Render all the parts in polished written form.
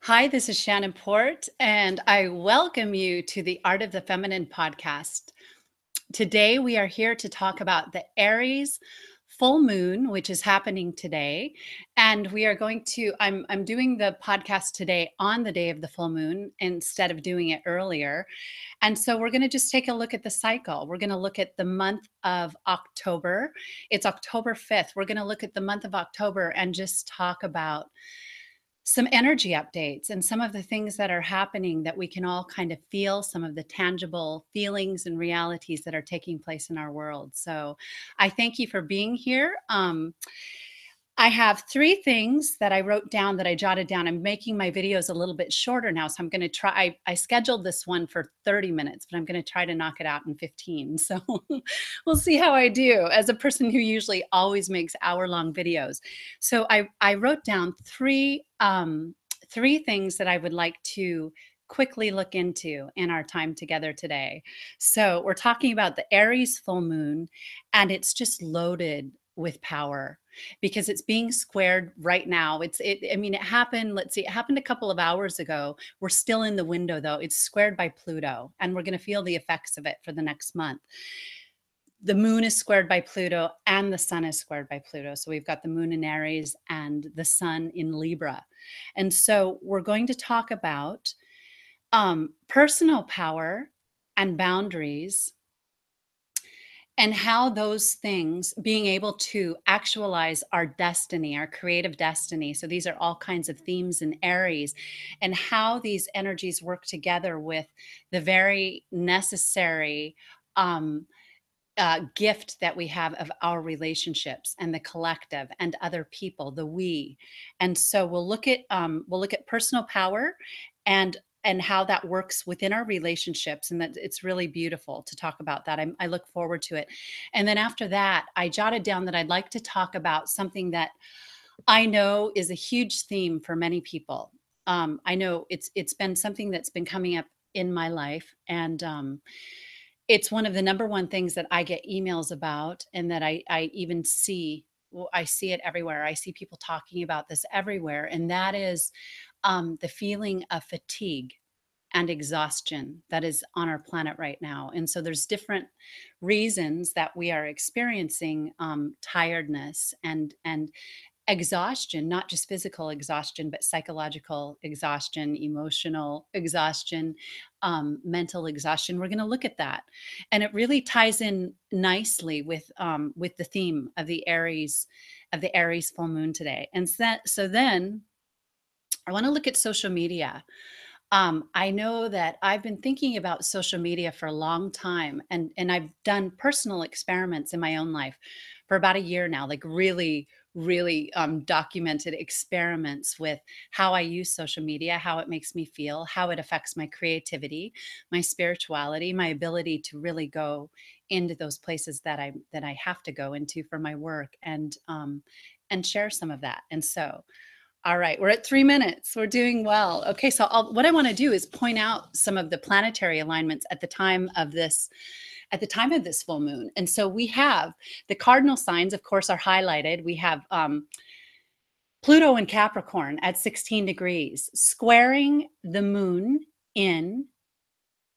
Hi, this is Shannon Port, and I welcome you to the Art of the Feminine podcast. Today, we are here to talk about the Aries full moon, which is happening today. And we are going to, I'm doing the podcast today on the day of the full moon instead of doing it earlier. And so we're going to just take a look at the cycle. We're going to look at the month of October. It's October 5th. We're going to look at the month of October and just talk about some energy updates and some of the things that are happening that we can all kind of feel, some of the tangible feelings and realities that are taking place in our world. So I thank you for being here. I have three things that I wrote down that I jotted down. I'm making my videos a little bit shorter now. So I'm going to try, I scheduled this one for 30 minutes, but I'm going to try to knock it out in 15. So we'll see how I do as a person who usually always makes hour-long videos. So I wrote down three things that I would like to quickly look into in our time together today. So we're talking about the Aries full moon, and it's just loaded with power because it's being squared right now. I mean, it happened, let's see, it happened a couple of hours ago. We're still in the window though. It's squared by Pluto, and we're going to feel the effects of it for the next month. The moon is squared by Pluto and the sun is squared by Pluto. So we've got the moon in Aries and the sun in Libra. And so we're going to talk about personal power and boundaries, and how those things, being able to actualize our destiny, our creative destiny. So these are all kinds of themes in Aries, and how these energies work together with the very necessary gift that we have of our relationships and the collective and other people, the we. And so we'll look at personal power and how that works within our relationships, and that it's really beautiful to talk about that. I look forward to it. And then after that, I jotted down that I'd like to talk about something that I know is a huge theme for many people. I know it's been something that's been coming up in my life, and it's one of the number one things that I get emails about, and that I even see. Well, I see it everywhere. I see people talking about this everywhere, and that is the feeling of fatigue and exhaustion that is on our planet right now. And so there's different reasons that we are experiencing tiredness and exhaustion, not just physical exhaustion, but psychological exhaustion, emotional exhaustion, mental exhaustion. We're going to look at that, and it really ties in nicely with the theme of the Aries full moon today. And so then I want to look at social media. I know that I've been thinking about social media for a long time, and I've done personal experiments in my own life for about a year now, like really documented experiments with how I use social media, how it makes me feel, how it affects my creativity, my spirituality, my ability to really go into those places that I have to go into for my work, and share some of that. And so all right, we're at 3 minutes. We're doing well. Okay, so what I want to do is point out some of the planetary alignments at the time of this full moon. And so we have the cardinal signs, of course, are highlighted. We have Pluto in Capricorn at 16 degrees, squaring the moon in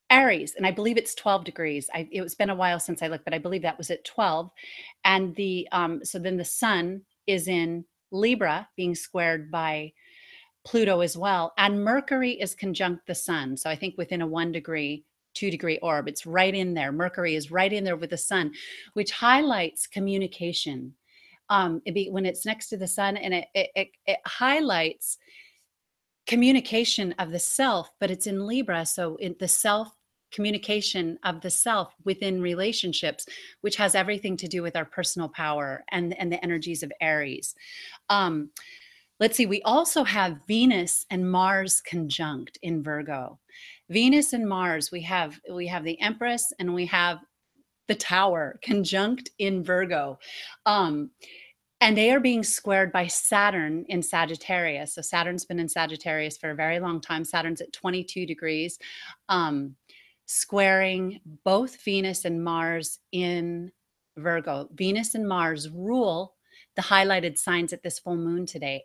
Aries, and I believe it's 12 degrees. It's been a while since I looked, but I believe that was at 12. And so then the sun is in Libra, being squared by Pluto as well. And Mercury is conjunct the sun. So I think within a 1 degree, 2 degree orb, it's right in there. Mercury is right in there with the sun, which highlights communication. When it's next to the sun, and it highlights communication of the self, but it's in Libra. So in the self, communication of the self within relationships, which has everything to do with our personal power and the energies of Aries. Um, let's see, we also have Venus and Mars conjunct in Virgo. Venus and Mars, we have the Empress and we have the Tower conjunct in Virgo. Um, and they are being squared by Saturn in Sagittarius. So Saturn's been in Sagittarius for a very long time. Saturn's at 22 degrees, squaring both Venus and Mars in Virgo. Venus and Mars rule the highlighted signs at this full moon today.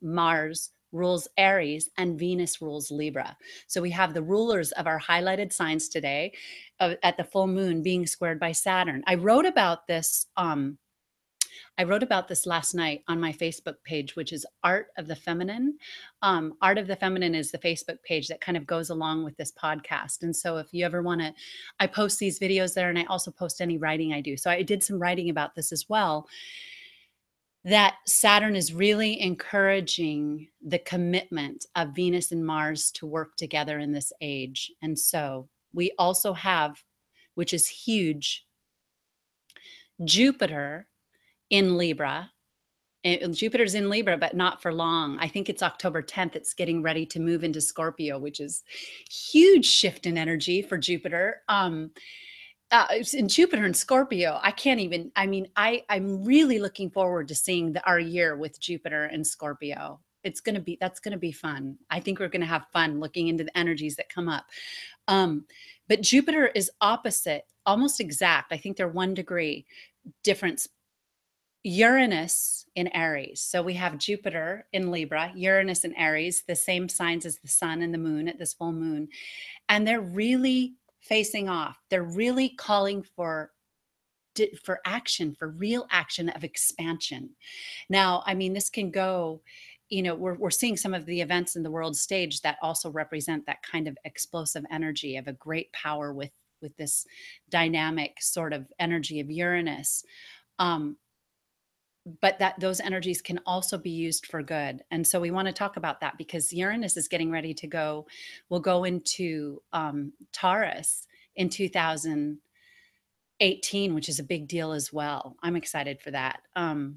Mars rules Aries and Venus rules Libra. So we have the rulers of our highlighted signs today at the full moon being squared by Saturn. I wrote about this last night on my Facebook page, which is Art of the Feminine. Art of the Feminine is the Facebook page that kind of goes along with this podcast. And so if you ever want to, I post these videos there, and I also post any writing I do. So I did some writing about this as well, that Saturn is really encouraging the commitment of Venus and Mars to work together in this age. And so we also have, which is huge, Jupiter in Libra. Jupiter's in Libra, but not for long. I think it's October 10th. It's getting ready to move into Scorpio, which is huge shift in energy for Jupiter. It's in Jupiter and Scorpio. I can't even. I mean, I'm really looking forward to seeing our year with Jupiter and Scorpio. That's gonna be fun. I think we're gonna have fun looking into the energies that come up. Um, but Jupiter is opposite, almost exact. I think they're 1 degree difference. Uranus in Aries. So we have Jupiter in Libra, Uranus in Aries, the same signs as the sun and the moon at this full moon. And they're really facing off. They're really calling for action, for real action of expansion. Now, I mean, this can go, we're seeing some of the events in the world stage that also represent that kind of explosive energy of a great power with this dynamic sort of energy of Uranus. But that those energies can also be used for good. And so we want to talk about that because Uranus is getting ready to go, will go into Taurus in 2018, which is a big deal as well. I'm excited for that. A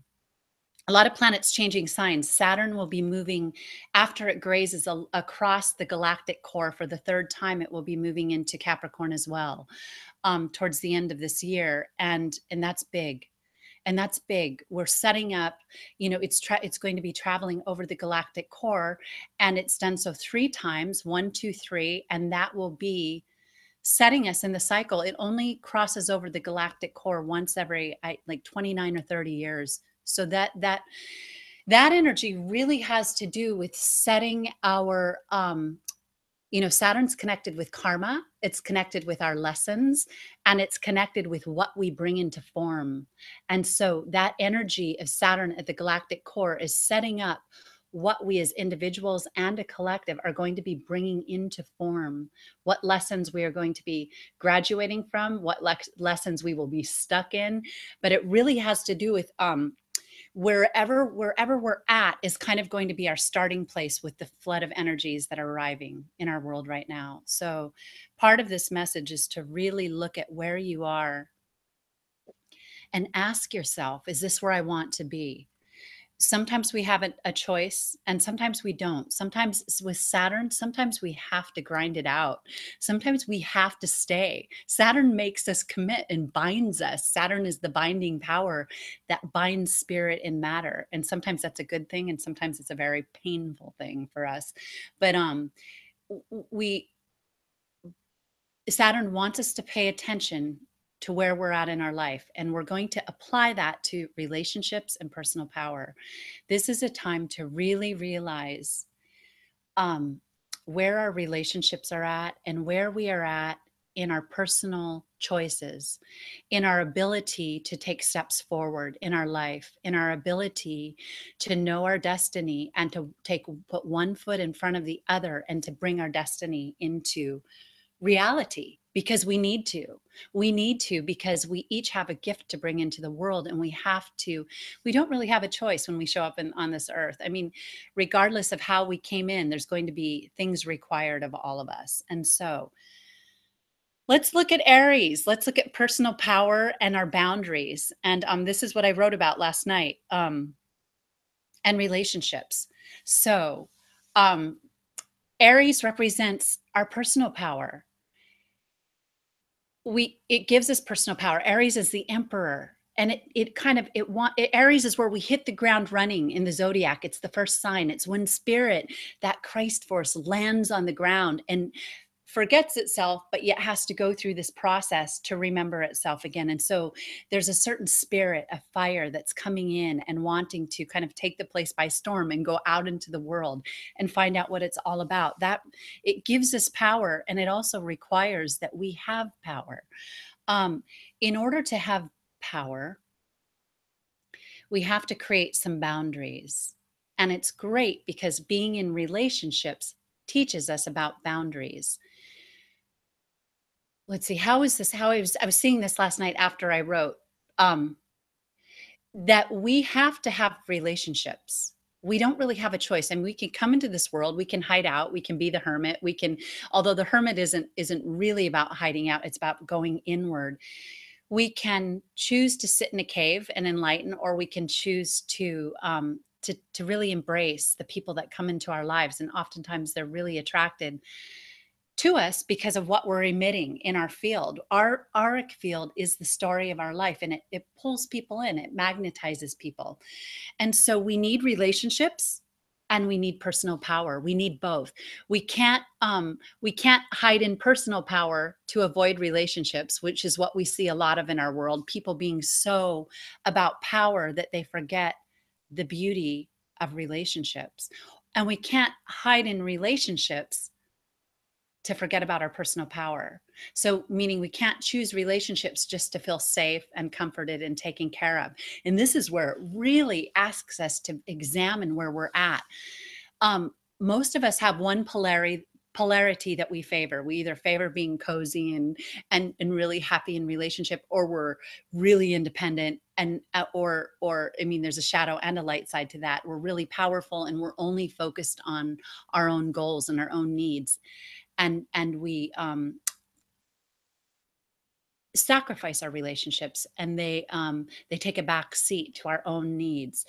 lot of planets changing signs. Saturn will be moving after it grazes across the galactic core for the 3rd time. It will be moving into Capricorn as well towards the end of this year. And that's big. And that's big. We're setting up, it's going to be traveling over the galactic core, and it's done so 3 times, 1, 2, 3, and that will be setting us in the cycle. It only crosses over the galactic core once every like 29 or 30 years. So that energy really has to do with setting our Saturn's connected with karma, it's connected with our lessons, and it's connected with what we bring into form. And so that energy of Saturn at the galactic core is setting up what we as individuals and a collective are going to be bringing into form, what lessons we are going to be graduating from, what lessons we will be stuck in. But it really has to do with wherever we're at is kind of going to be our starting place with the flood of energies that are arriving in our world right now. So part of this message is to really look at where you are and ask yourself, is this where I want to be? Sometimes we have a choice and sometimes we don't. Sometimes with Saturn, sometimes we have to grind it out. Sometimes we have to stay. Saturn makes us commit and binds us. Saturn is the binding power that binds spirit and matter. And sometimes that's a good thing and sometimes it's a very painful thing for us. But we Saturn wants us to pay attention to where we're at in our life, and we're going to apply that to relationships and personal power. This is a time to really realize um, where our relationships are at and where we are at in our personal choices, in our ability to take steps forward in our life, in our ability to know our destiny and to put one foot in front of the other and to bring our destiny into reality, because we need to because we each have a gift to bring into the world, and we don't really have a choice when we show up on this earth. I mean, regardless of how we came in, there's going to be things required of all of us. And so let's look at Aries. Let's look at personal power and our boundaries. And this is what I wrote about last night, and relationships. So Aries represents our personal power. It gives us personal power. Aries is the emperor, and Aries is where we hit the ground running in the zodiac. It's the first sign. It's when spirit, that Christ force, lands on the ground and forgets itself, but yet has to go through this process to remember itself again. And so there's a certain spirit of fire that's coming in and wanting to kind of take the place by storm and go out into the world and find out what it's all about. That it gives us power, and it also requires that we have power. Um, in order to have power, we have to create some boundaries. And it's great because being in relationships teaches us about boundaries. Let's see, how is this? How I was seeing this last night after I wrote um, that we have to have relationships. We don't really have a choice, and we can come into this world. We can hide out. We can be the hermit. We can, although the hermit isn't really about hiding out. It's about going inward. We can choose to sit in a cave and enlighten, or we can choose to really embrace the people that come into our lives, and oftentimes they're really attracted to us because of what we're emitting in our field. Our auric field is the story of our life, and it pulls people in, it magnetizes people. And so we need relationships and we need personal power. We need both. We can't hide in personal power to avoid relationships, which is what we see a lot of in our world. People being so about power that they forget the beauty of relationships. And we can't hide in relationships to forget about our personal power. So, meaning we can't choose relationships just to feel safe and comforted and taken care of. And this is where it really asks us to examine where we're at. Most of us have one polarity that we favor. We either favor being cozy and really happy in relationship, or we're really independent and or I mean, there's a shadow and a light side to that. We're really powerful and we're only focused on our own goals and our own needs, and we sacrifice our relationships, and they take a back seat to our own needs.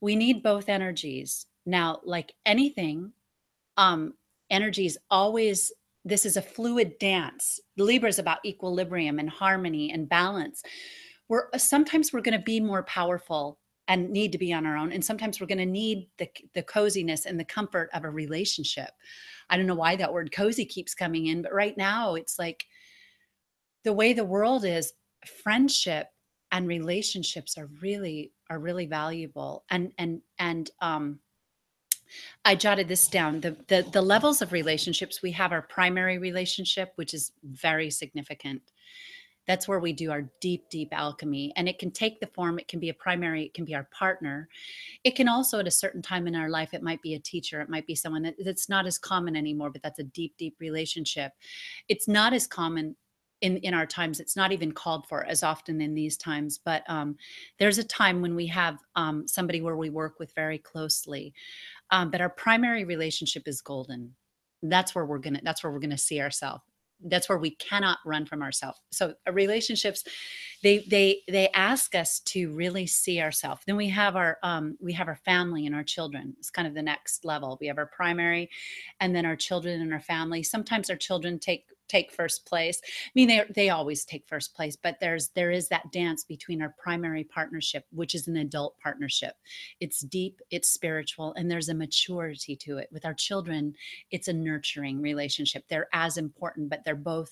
We need both energies. Now, like anything, um energy is always, this is a fluid dance. Libra is about equilibrium and harmony and balance. We're sometimes we're going to be more powerful and need to be on our own, and sometimes we're going to need the coziness and the comfort of a relationship. I don't know why that word cozy keeps coming in, but right now it's like the way the world is, friendship and relationships are really valuable. And I jotted this down. The levels of relationships we have: our primary relationship, which is very significant. That's where we do our deep, deep alchemy. And it can take the form, it can be a primary, it can be our partner. It can also, at a certain time in our life, it might be a teacher, it might be someone that's not as common anymore, but that's a deep, deep relationship. It's not as common in our times. It's not even called for as often in these times. But there's a time when we have somebody where we work with very closely. But our primary relationship is golden. That's where we're gonna see ourselves. That's where we cannot run from ourselves. So relationships, they ask us to really see ourselves. Then we have our family and our children. It's kind of the next level. We have our primary, and then our children and our family. Sometimes our children take first place. I mean, they always take first place, but there is that dance between our primary partnership, which is an adult partnership. It's deep, it's spiritual, and there's a maturity to it. With our children, it's a nurturing relationship. They're as important, but they're both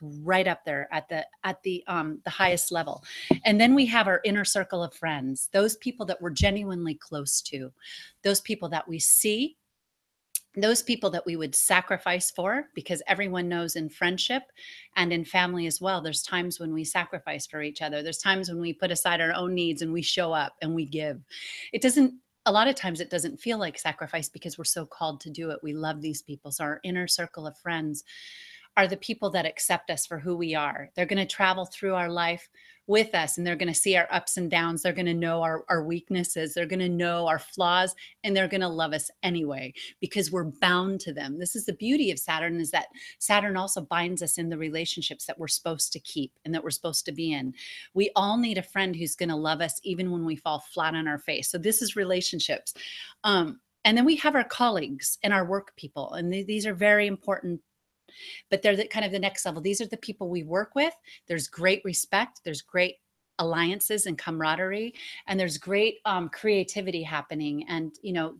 right up there at the highest level. And then we have our inner circle of friends, those people that we're genuinely close to, those people that we see, those people that we would sacrifice for, because everyone knows in friendship and in family as well, there's times when we sacrifice for each other. There's times when we put aside our own needs and we show up and we give. It doesn't, a lot of times it doesn't feel like sacrifice because we're so called to do it. We love these people. So our inner circle of friends are the people that accept us for who we are. They're going to travel through our life with us, and they're going to see our ups and downs. They're going to know our weaknesses. They're going to know our flaws, and they're going to love us anyway because we're bound to them. This is the beauty of Saturn, is that Saturn also binds us in the relationships that we're supposed to keep and that we're supposed to be in. We all need a friend who's going to love us even when we fall flat on our face. So this is relationships. And then we have our colleagues and our work people, and these are very important, but they're kind of the next level. These are the people we work with. There's great respect, there's great alliances and camaraderie, and there's great creativity happening. And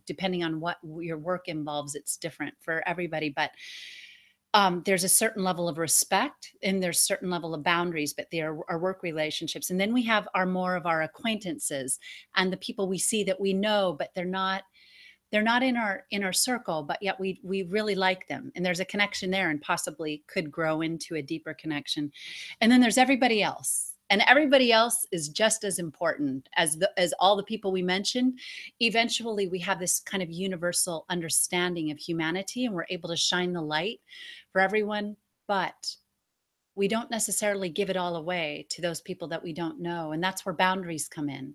depending on what your work involves, it's different for everybody. But there's a certain level of respect and there's certain level of boundaries, but there are work relationships. And then we have our more of our acquaintances and the people we see that we know, but they're not in our circle, but yet we really like them. And there's a connection there and possibly could grow into a deeper connection. And then there's everybody else. And everybody else is just as important as all the people we mentioned. Eventually, we have this kind of universal understanding of humanity, and we're able to shine the light for everyone. But we don't necessarily give it all away to those people that we don't know, and that's where boundaries come in.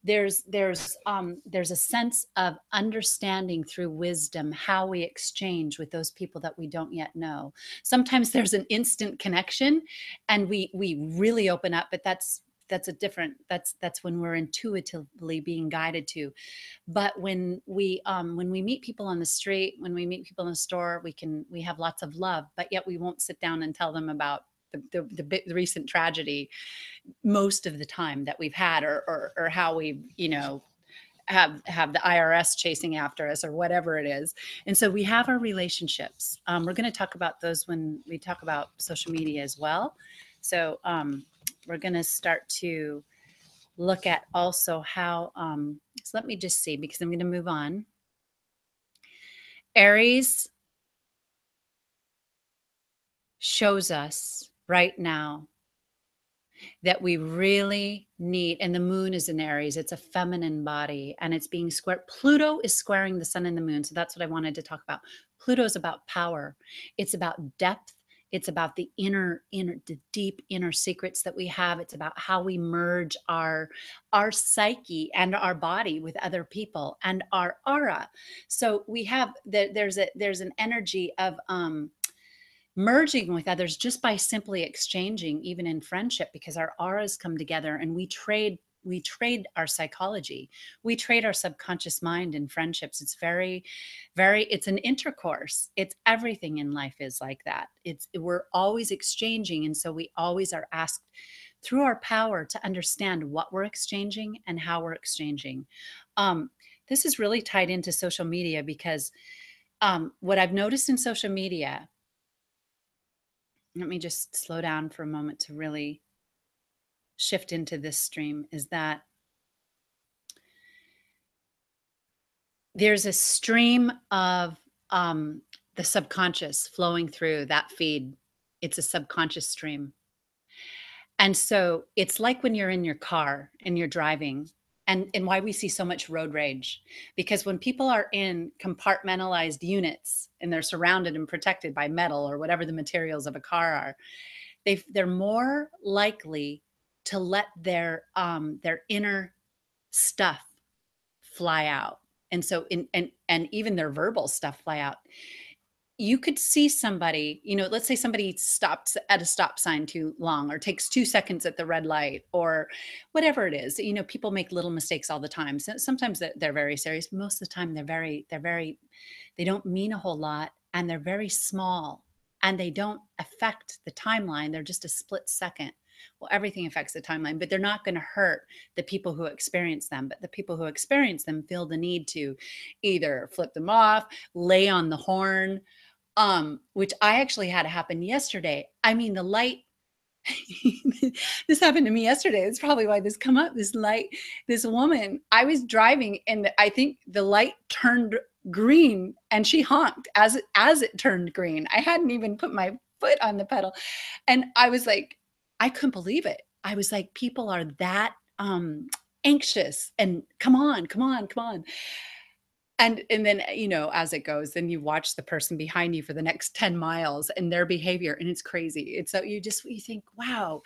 There's a sense of understanding through wisdom how we exchange with those people that we don't yet know. Sometimes there's an instant connection and we really open up, but that's a different that's when we're intuitively being guided to. But when we meet people on the street, when we meet people in the store, we have lots of love, but yet we won't sit down and tell them about the recent tragedy most of the time that we've had, or how we, have the IRS chasing after us or whatever it is. And so we have our relationships. We're going to talk about those when we talk about social media as well. So we're going to start to look at also how, so let me just see, because I'm going to move on. Aries shows us right now that we really need, and the moon is in Aries, it's a feminine body and it's being squared. Pluto is squaring the sun and the moon. So that's what I wanted to talk about. Pluto is about power, it's about depth. It's about the the deep inner secrets that we have. It's about how we merge our psyche and our body with other people and our aura. So we have there's an energy of merging with others just by simply exchanging, even in friendship, because our auras come together and we trade our psychology, we trade our subconscious mind in friendships. It's very it's an intercourse. It's everything in life is like that. We're always exchanging, and so we always are asked through our power to understand what we're exchanging and how we're exchanging. This is really tied into social media because what I've noticed in social media, let me just slow down for a moment to really shift into this stream, is that there's a stream of the subconscious flowing through that feed. It's a subconscious stream. And so it's like when you're in your car and you're driving, and why we see so much road rage, because when people are in compartmentalized units and they're surrounded and protected by metal or whatever the materials of a car are, they're more likely to let their inner stuff fly out. And so and even their verbal stuff fly out. You could see somebody, let's say somebody stops at a stop sign too long or takes 2 seconds at the red light or whatever it is. People make little mistakes all the time. So sometimes they're very serious. Most of the time they don't mean a whole lot, and they're very small, and they don't affect the timeline. They're just a split second. Well, everything affects the timeline, but they're not going to hurt the people who experience them. But the people who experience them feel the need to either flip them off, lay on the horn, which I actually had to happen yesterday. I mean, the light, this happened to me yesterday. It's probably why this come up. This woman, I was driving and I think the light turned green and she honked as it turned green. I hadn't even put my foot on the pedal. And I was like, I couldn't believe it. I was like, people are that anxious and come on, come on, come on. And then, as it goes, then you watch the person behind you for the next 10 miles and their behavior, and it's crazy. It's so you think, wow.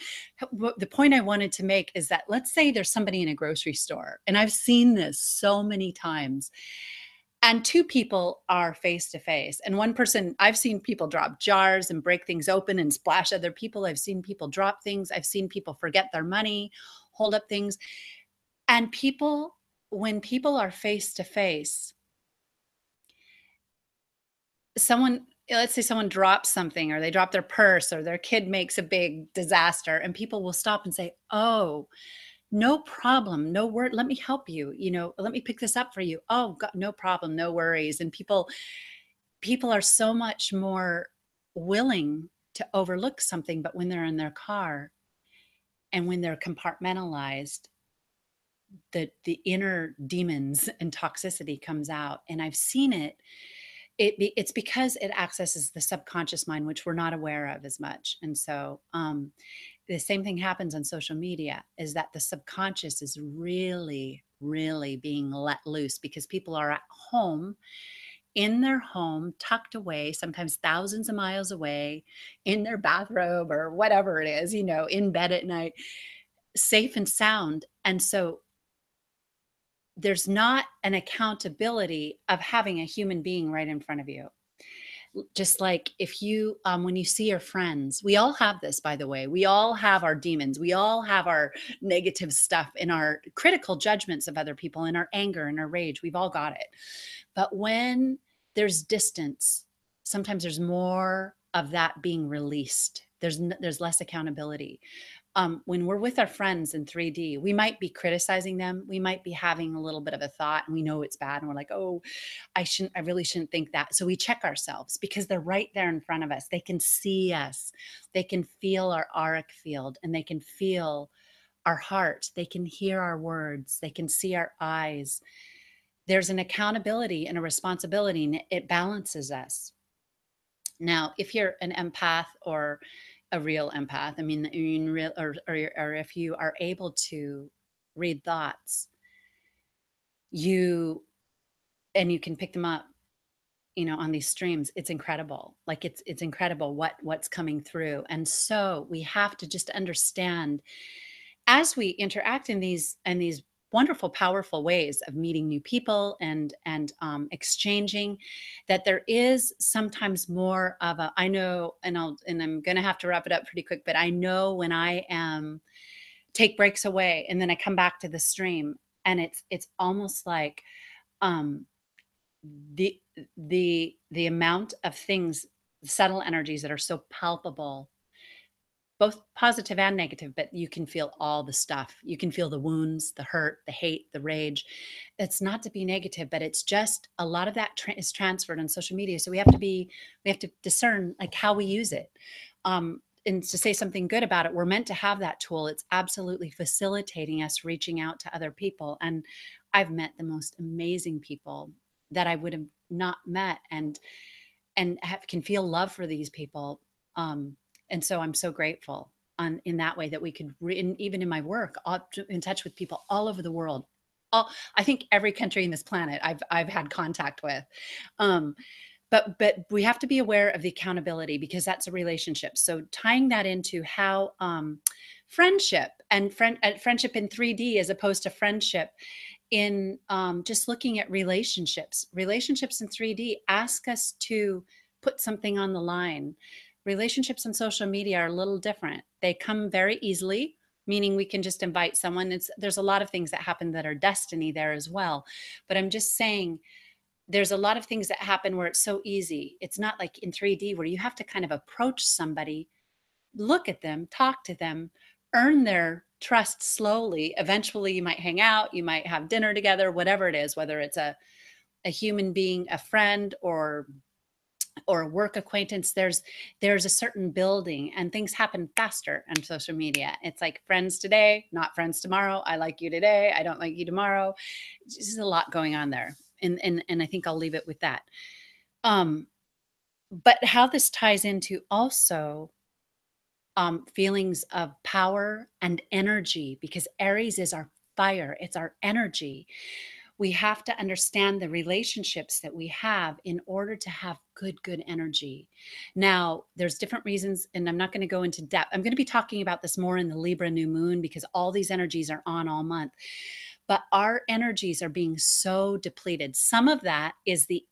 The point I wanted to make is that, let's say there's somebody in a grocery store, and I've seen this so many times, and two people are face to face, and one person, I've seen people drop jars and break things open and splash other people. I've seen people drop things. I've seen people forget their money, hold up things. And when people are face to face, let's say someone drops something, or they drop their purse, or their kid makes a big disaster, and people will stop and say, oh, no problem, no word, let me help you, let me pick this up for you. Oh God, no problem, no worries. And people are so much more willing to overlook something, but when they're in their car and when they're compartmentalized, the inner demons and toxicity comes out. And I've seen it. It's because it accesses the subconscious mind, which we're not aware of as much. And so the same thing happens on social media, is that the subconscious is really, really being let loose because people are at home, in their home, tucked away, sometimes thousands of miles away, in their bathrobe or whatever it is, in bed at night, safe and sound. And so there's not an accountability of having a human being right in front of you. Just like if you when you see your friends, we all have this, by the way, we all have our demons, we all have our negative stuff in our critical judgments of other people, in our anger and our rage, we've all got it. But when there's distance, sometimes there's more of that being released. There's less accountability. When we're with our friends in 3D, we might be criticizing them. We might be having a little bit of a thought and we know it's bad. And we're like, oh, I really shouldn't think that. So we check ourselves because they're right there in front of us. They can see us. They can feel our auric field and they can feel our heart. They can hear our words. They can see our eyes. There's an accountability and a responsibility, and it balances us. Now, if you're an empath or a real empath, I mean, in real, or if you are able to read thoughts, you and you can pick them up, on these streams, it's incredible. Like it's incredible what's coming through. And so we have to just understand, as we interact in these wonderful, powerful ways of meeting new people and exchanging, that there is sometimes more of a, I know, and I'm going to have to wrap it up pretty quick, but I know when I am take breaks away and then I come back to the stream, and it's almost like um the the amount of things, subtle energies that are so palpable, both positive and negative, but you can feel all the stuff. You can feel the wounds, the hurt, the hate, the rage. It's not to be negative, but it's just a lot of that is transferred on social media. So we have to discern like how we use it. And to say something good about it, we're meant to have that tool. It's absolutely facilitating us reaching out to other people. And I've met the most amazing people that I would have not met, and can feel love for these people. Um, and so I'm so grateful in that way that we could, even in my work, in touch with people all over the world. I think every country in this planet I've had contact with. Um, but we have to be aware of the accountability because that's a relationship. So tying that into how friendship and friendship in 3D as opposed to friendship in just looking at relationships in 3D ask us to put something on the line. Relationships on social media are a little different. They come very easily, meaning we can just invite someone. There's a lot of things that happen that are destiny there as well. But I'm just saying, there's a lot of things that happen where it's so easy. It's not like in 3D where you have to kind of approach somebody, look at them, talk to them, earn their trust slowly. Eventually, you might hang out, you might have dinner together, whatever it is, whether it's a human being, a friend, or a work acquaintance. There's a certain building, and things happen faster on social media. It's like friends today, not friends tomorrow. I like you today, I don't like you tomorrow. There's a lot going on there, and I think I'll leave it with that. Um, but how this ties into also feelings of power and energy, because Aries is our fire, it's our energy. We have to understand the relationships that we have in order to have good energy. Now, there's different reasons, and I'm not going to go into depth. I'm going to be talking about this more in the Libra new moon because all these energies are on all month. But our energies are being so depleted. Some of that is the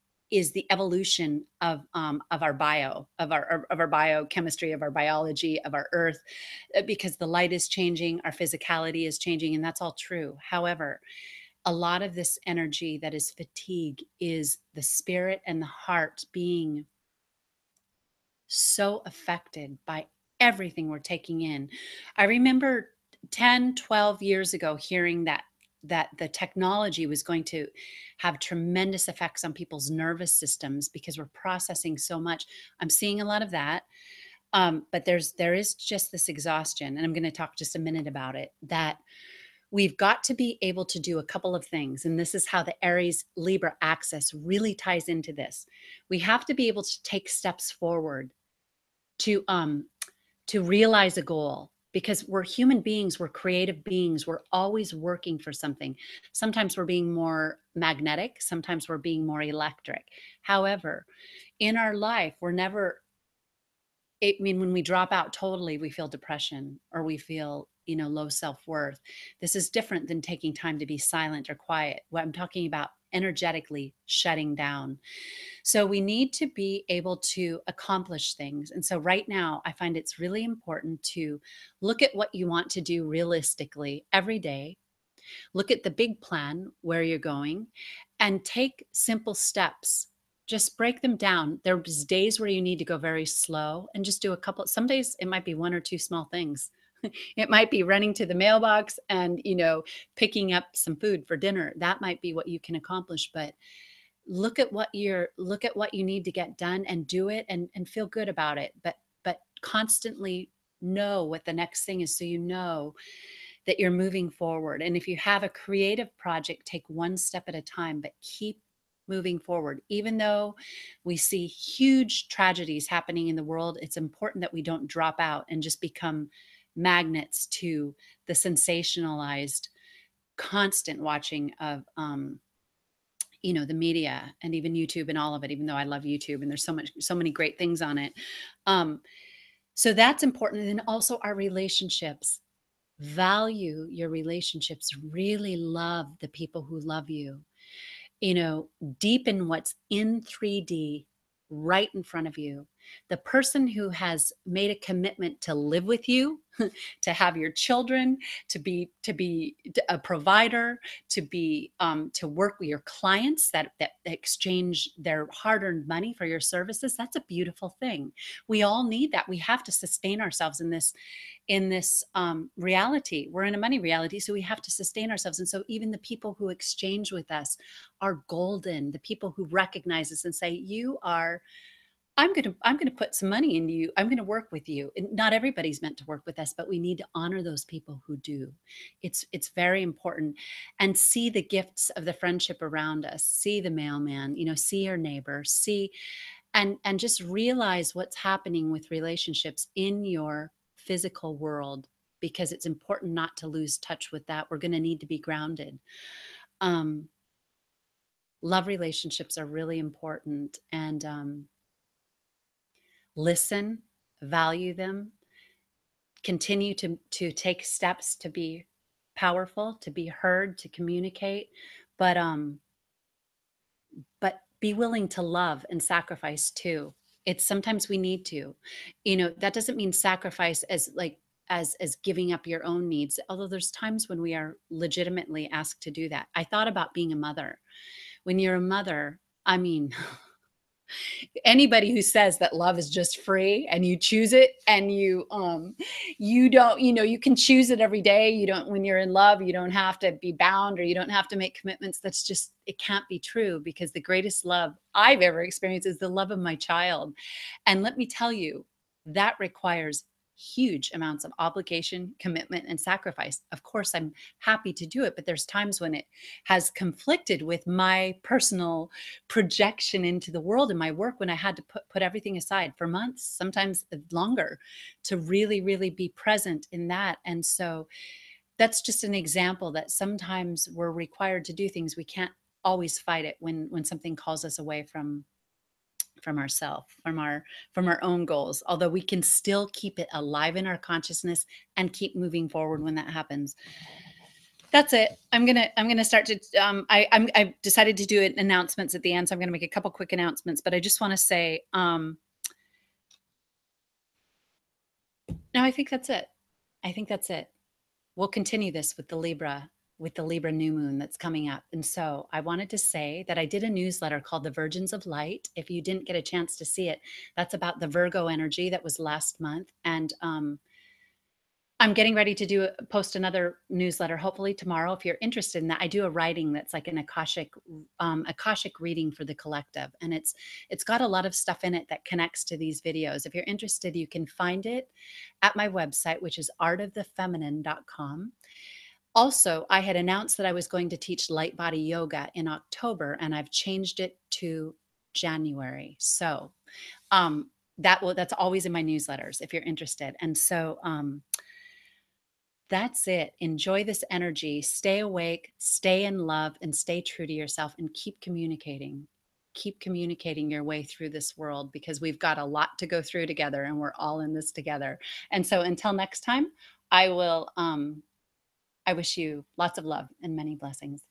evolution of our of our biochemistry, of our biology, of our earth, because the light is changing, our physicality is changing, and that's all true. However, a lot of this energy that is fatigue is the spirit and the heart being so affected by everything we're taking in. I remember 10, 12 years ago hearing that the technology was going to have tremendous effects on people's nervous systems because we're processing so much. I'm seeing a lot of that. But there is just this exhaustion, and I'm going to talk just a minute about it, that we've got to be able to do a couple of things. And this is how the Aries Libra axis really ties into this. We have to be able to take steps forward to realize a goal, because we're human beings, we're creative beings, we're always working for something. Sometimes we're being more magnetic, sometimes we're being more electric. However, in our life, we're never, I mean, when we drop out totally, we feel depression or we feel, low self-worth. This is different than taking time to be silent or quiet. What I'm talking about, energetically shutting down. So we need to be able to accomplish things. And so right now, I find it's really important to look at what you want to do realistically every day. Look at the big plan, where you're going, and take simple steps. Just break them down. There's days where you need to go very slow and just do a couple. Some days it might be one or two small things. It might be running to the mailbox and, picking up some food for dinner. That might be what you can accomplish, but look at what you need to get done and do it, and feel good about it. But constantly know what the next thing is, so you know that you're moving forward. And if you have a creative project, take one step at a time, but keep moving forward. Even though we see huge tragedies happening in the world, it's important that we don't drop out and just become magnets to the sensationalized constant watching of the media and even YouTube and all of it, even though I love YouTube and there's so many great things on it. um so that's important. And then also our relationships. Value your relationships, really love the people who love you, you know, deepen what's in 3D right in front of you. The person who has made a commitment to live with you, to have your children, to be a provider, to work with your clients that exchange their hard-earned money for your services. That's a beautiful thing. We all need that. We have to sustain ourselves in this reality. We're in a money reality, so we have to sustain ourselves. And so even the people who exchange with us are golden. The people who recognize us and say, "You are, I'm going to put some money into you. I'm going to work with you." And not everybody's meant to work with us, but we need to honor those people who do. It's very important. And see the gifts of the friendship around us. See the mailman, see your neighbor, see, and just realize what's happening with relationships in your physical world, because it's important not to lose touch with that. We're going to need to be grounded. um, Love relationships are really important, and listen, value them, continue to take steps to be powerful, to be heard, to communicate, but be willing to love and sacrifice too. It's sometimes we need to. That doesn't mean sacrifice as like as giving up your own needs, although there's times when we are legitimately asked to do that. I thought about being a mother. When you're a mother, I mean, anybody who says that love is just free and you choose it, and you don't, you can choose it every day. You don't, when you're in love, you don't have to be bound, or you don't have to make commitments. That's just, it can't be true, because the greatest love I've ever experienced is the love of my child. And let me tell you, that requires huge amounts of obligation, commitment, and sacrifice. Of course, I'm happy to do it, but there's times when it has conflicted with my personal projection into the world in my work, when I had to put everything aside for months, sometimes longer, to really, really be present in that. And so that's just an example that sometimes we're required to do things. We can't always fight it when something calls us away from ourself, from our own goals, although we can still keep it alive in our consciousness and keep moving forward when that happens. That's it. I'm gonna start to. I've decided to do announcements at the end, so I'm gonna make a couple quick announcements. But I just want to say, no, I think that's it. I think that's it. We'll continue this with the Libra new moon that's coming up. And so I wanted to say that I did a newsletter called The Virgins of Light. If you didn't get a chance to see it, that's about the Virgo energy that was last month. And I'm getting ready to post another newsletter, hopefully tomorrow. If you're interested in that, I do a writing that's like an akashic reading for the collective, and it's got a lot of stuff in it that connects to these videos. If you're interested, you can find it at my website, which is artofthefeminine.com. Also, I had announced that I was going to teach light body yoga in October, and I've changed it to January. So that's always in my newsletters if you're interested. And so that's it. Enjoy this energy. Stay awake, stay in love, and stay true to yourself and keep communicating. Keep communicating your way through this world because we've got a lot to go through together and we're all in this together. And so until next time, I will I wish you lots of love and many blessings.